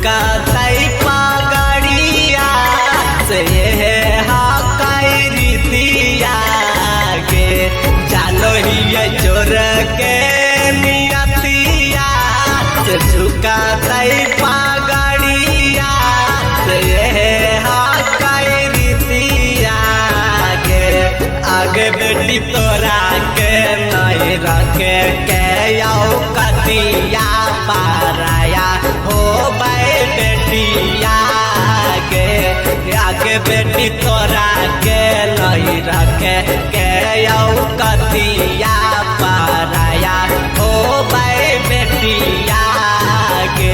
झुका तई पगड़िया से हाकाई रीतिया गे जानो ही ये चोर के नियतिया से झुका तई पगड़िया से हाकाई रीतिया गे आगे बेटी तोरा के नहीं रखे के आओ कतिया पाराया हो भाई बेटिया के आगे बेटी तोरा के नहीं रखे के आओ कतिया पाराया हो भाई बेटिया के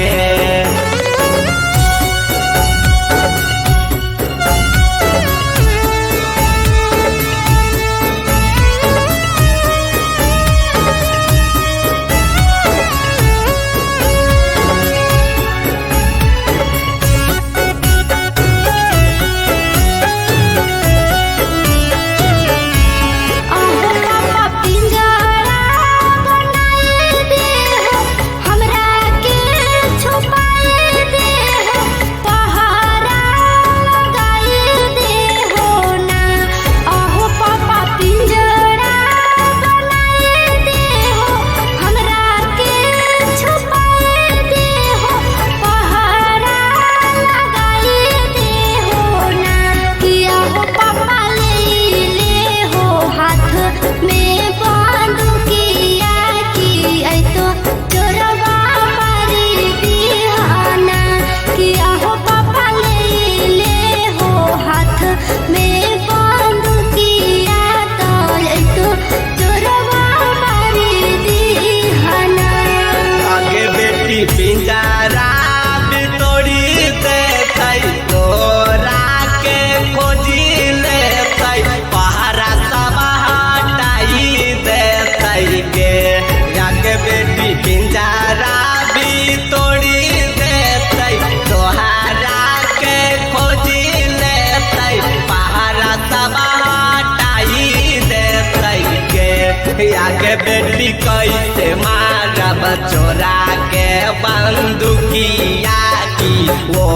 पिंजरा भी तोड़ी देतई तोरा के खोजी लेतई पहरा सब हटाई देतई गे आगे बेटी पिंजरा भी तोड़ी देतई तोहरा के खोजी लेतई पहरा सब हटाई देतई गे आगे बेटी कैसे मारब चोरा के बंदूकिया की वो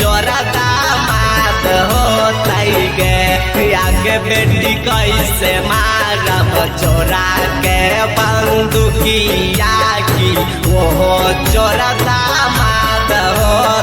चोरा दामाद होतई गे आगे बेटी कैसे मारब चोरा के बंदूकिया की वो चोरा दामाद हो